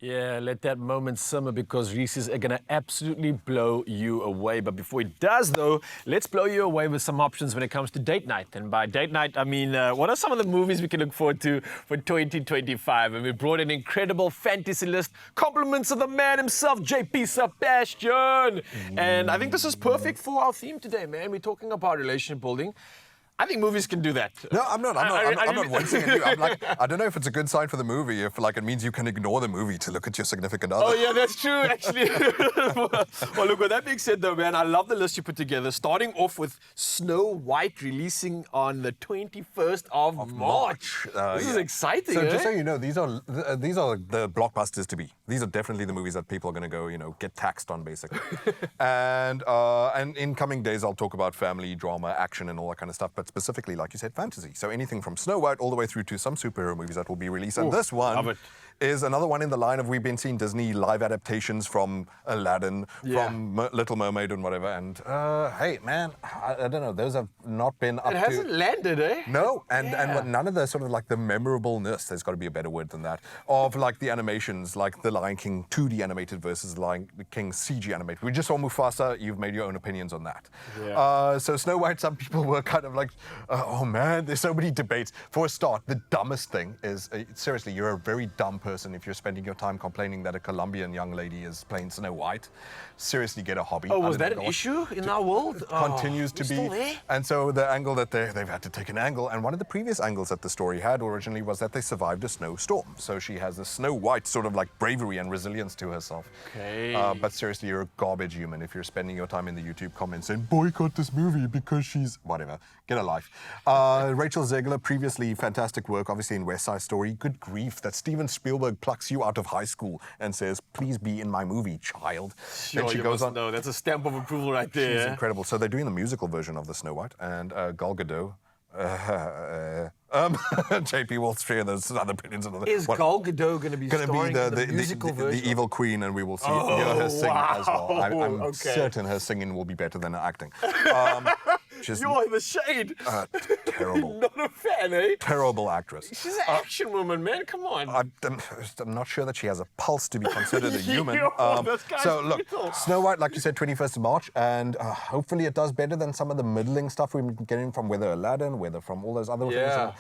Yeah, let that moment simmer because Reese's are going to absolutely blow you away. But before it does, though, let's blow you away with some options when it comes to date night. And by date night, I mean, what are some of the movies we can look forward to for 2025? And we brought an incredible fantasy list. Compliments of the man himself, JP Sebastian. And I think this is perfect for our theme today, man. We're talking about relationship building. I think movies can do that. No, I'm not wincing at you. I'm like, I don't know if it's a good sign for the movie, if like it means you can ignore the movie to look at your significant other. Oh yeah, that's true, actually. Well, look, with that being said though, man, I love the list you put together. Starting off with Snow White releasing on the 21st of March. This is exciting, So just so you know, these are the blockbusters to be. These are definitely the movies that people are going to go, get taxed on, basically. and in coming days, I'll talk about family, drama, action, and all that kind of stuff. But specifically, like you said, fantasy. So anything from Snow White all the way through to some superhero movies that will be released. And this one is another one in the line of we've been seeing Disney live adaptations from Aladdin, from Little Mermaid and whatever. And hey, man, I don't know. Those have not been up to... It hasn't landed, eh? No, and none of the sort of like the memorableness, there's got to be a better word than that, of like the animations, like The Lion King 2D animated versus The Lion King CG animated. We just saw Mufasa. You've made your own opinions on that. Yeah. So Snow White, some people were kind of like, oh man, there's so many debates. For a start, the dumbest thing is, seriously, you're a very dumb person if you're spending your time complaining that a Colombian young lady is playing Snow White. Seriously, get a hobby. Oh, was that an issue in our world? Continues to be. Still there? And so the angle that they've had to take an angle, and one of the previous angles that the story had originally was that they survived a snowstorm. So she has a Snow White sort of like bravery and resilience to herself. Okay. But seriously, you're a garbage human if you're spending your time in the YouTube comments saying, boycott this movie because she's... whatever. Get a life. Rachel Zegler, previously fantastic work, obviously in West Side Story. Good grief that Steven Spielberg plucks you out of high school and says, please be in my movie, child. Sure, and she goes on. No, that's a stamp of approval right there. She's incredible. So they're doing the musical version of the Snow White, and Gal Gadot. JP will share those other opinions. Is Gal Gadot going to be starring in the musical version? The evil queen, and we will see hear her sing as well. I'm Okay. certain her singing will be better than her acting. You're in the shade. Terrible. Not a fan, eh? Terrible actress. She's an action woman, man. Come on. I'm not sure that she has a pulse to be considered a human. This guy's So look, brutal. Snow White, like you said, 21st of March, and hopefully it does better than some of the middling stuff we've been getting from whether Aladdin, whether from all those other things.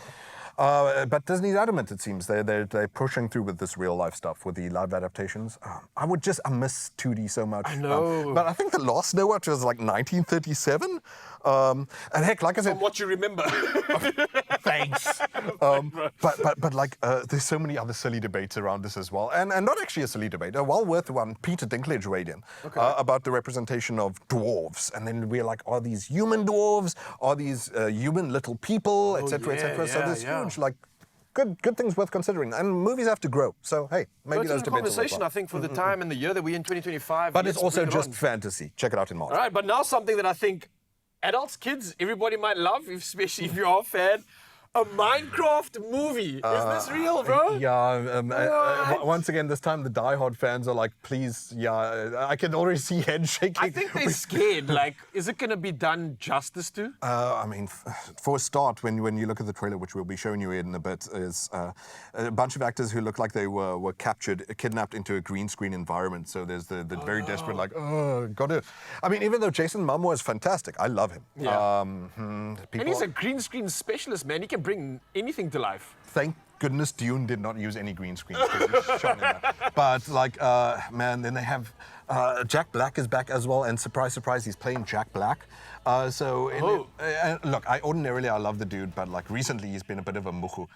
But Disney's adamant, it seems. They're pushing through with this real life stuff, with the live adaptations. I miss 2D so much. I know. But I think the last Snow White was like 1937. And heck, like I said... From what you remember. Thanks. But like, there's so many other silly debates around this as well. And not actually a silly debate, a well-worth one. Peter Dinklage weighed in about the representation of dwarves. And then we're like, are these human dwarves? Are these human little people? Et cetera, et cetera. So there's huge, like, good things worth considering. And movies have to grow. So, hey, maybe those It's a debates conversation, I think, for the time and the year that we're in 2025. But it's also bring it just on. fantasy. Check it out in March. All right, but now something that I think adults, kids, everybody might love, especially if you're a fan. A Minecraft movie. Is this real, bro? Yeah. Once again, this time the diehard fans are like, please, I can already see head shaking. I think they're scared. Like, is it going to be done justice to? I mean, for a start, when you look at the trailer, which we'll be showing you in a bit, is a bunch of actors who look like they were kidnapped into a green screen environment. So there's the very desperate, like, got to... I mean, even though Jason Momoa is fantastic, I love him. Yeah. And he's a green screen specialist, man. He can bring anything to life. Thank goodness Dune did not use any green screens. But like, man, then they have Jack Black is back as well, and surprise, surprise, he's playing Jack Black. Look, I love the dude, but like recently he's been a bit of a muhu.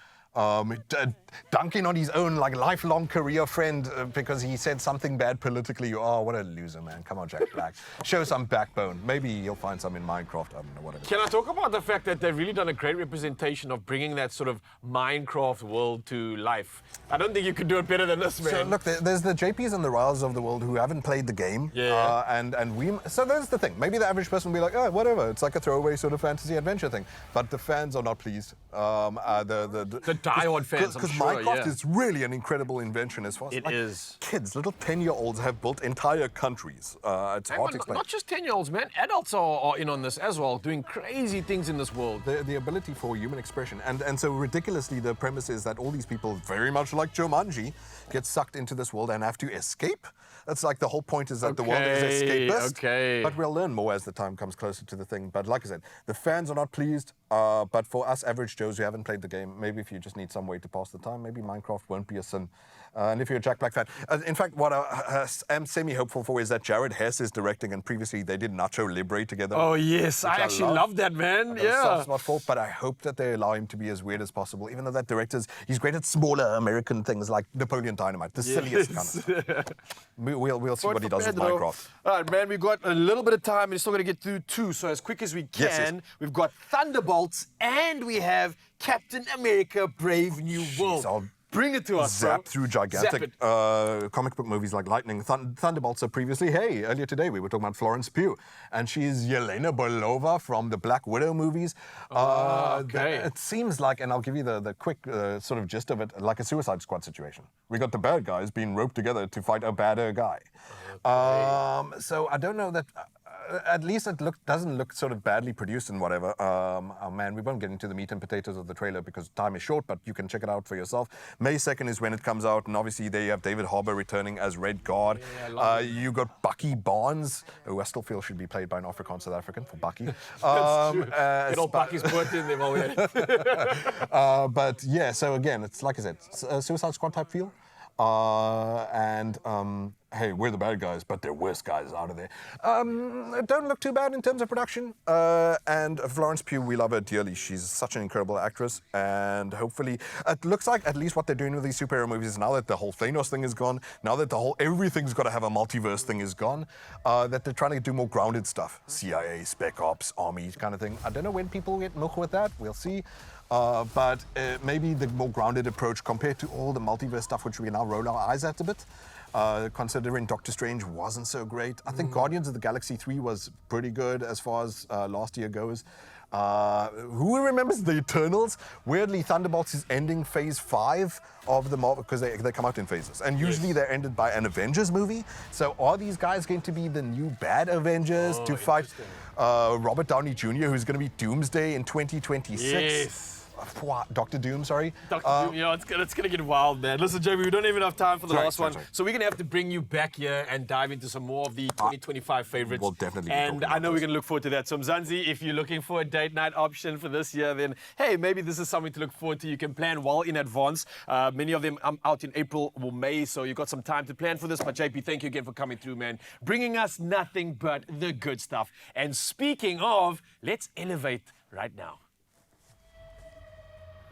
Dunking on his own like lifelong career friend because he said something bad politically. Oh, what a loser, man. Come on, Jack Black. Show some backbone. Maybe you'll find some in Minecraft. I don't know, whatever. Can I talk about the fact that they've really done a great representation of bringing that sort of Minecraft world to life? I don't think you could do it better than this, man. So look, there's the JPs and the Riles of the world who haven't played the game. So there's the thing. Maybe the average person will be like, oh, whatever. It's like a throwaway sort of fantasy adventure thing. But the fans are not pleased. The diehard fans, I'm Because sure, Minecraft yeah. is really an incredible invention as far as It is. kids, little 10-year-olds have built entire countries. It's Hang hard on, to explain. not just 10-year-olds, man. Adults are in on this as well, doing crazy things in this world. The ability for human expression. And so ridiculously, the premise is that all these people, very much like Jumanji, get sucked into this world and have to escape. That's like the whole point is that the world is escapist. Okay. But we'll learn more as the time comes closer to the thing. But like I said, the fans are not pleased. But for us average Joes who haven't played the game, maybe if you just need some way to pass the time, maybe Minecraft won't be a sin. And if you're a Jack Black fan, in fact, what I am semi-hopeful for is that Jared Hess is directing, and previously they did Nacho Libre together. Oh, yes. I actually love that, man. I got a soft spot for, but I hope that they allow him to be as weird as possible, even though that director's, he's great at smaller American things like Napoleon Dynamite, the silliest kind of stuff. We'll see what he does with Minecraft. All right, man, we've got a little bit of time. We're still going to get through two, so as quick as we can. Yes. We've got Thunderbolts, and we have Captain America Brave New World. I'll Bring it to us, zap bro. through gigantic comic book movies like Lightning. Thunderbolts are previously, earlier today we were talking about Florence Pugh, and she's Yelena Belova from the Black Widow movies. Okay. It seems like, and I'll give you the quick sort of gist of it, like a Suicide Squad situation. We got the bad guys being roped together to fight a badder guy. Okay. So I don't know that. At least it doesn't look sort of badly produced and whatever. Oh man, we won't get into the meat and potatoes of the trailer because time is short, but you can check it out for yourself. May 2nd is when it comes out, and obviously there you have David Harbour returning as Red Guard. You got Bucky Barnes, who I still feel should be played by an Afrikaans South African for Bucky. Good old Bucky's put in them already. But yeah, so again, it's like I said, a Suicide Squad type feel. Hey, we're the bad guys, but they're worse guys out of there. Don't look too bad in terms of production. And Florence Pugh, we love her dearly. She's such an incredible actress. And hopefully, it looks like at least what they're doing with these superhero movies is now that the whole Thanos thing is gone, now that the whole everything's got to have a multiverse thing is gone, that they're trying to do more grounded stuff. CIA, Spec Ops, Army kind of thing. I don't know when people get milk with that. We'll see. But maybe the more grounded approach compared to all the multiverse stuff which we now roll our eyes at a bit. Considering Doctor Strange wasn't so great. I think Guardians of the Galaxy 3 was pretty good as far as last year goes. Who remembers the Eternals? Weirdly, Thunderbolts is ending phase 5 of the Marvel, because they come out in phases. And usually they're ended by an Avengers movie. So are these guys going to be the new bad Avengers to fight Robert Downey Jr., who's going to be Doomsday in 2026? Yes. Dr. Doom, sorry. Dr. Doom, it's going to get wild, man. Listen, Jamie, we don't even have time for the last one. Sorry. So we're going to have to bring you back here and dive into some more of the 2025 favorites. We'll definitely be And talking I know about we're going to look forward to that. So Mzansi, if you're looking for a date night option for this year, then, hey, maybe this is something to look forward to. You can plan well in advance. Many of them out in April or May, so you've got some time to plan for this. But JP, thank you again for coming through, man. Bringing us nothing but the good stuff. And speaking of, let's elevate right now.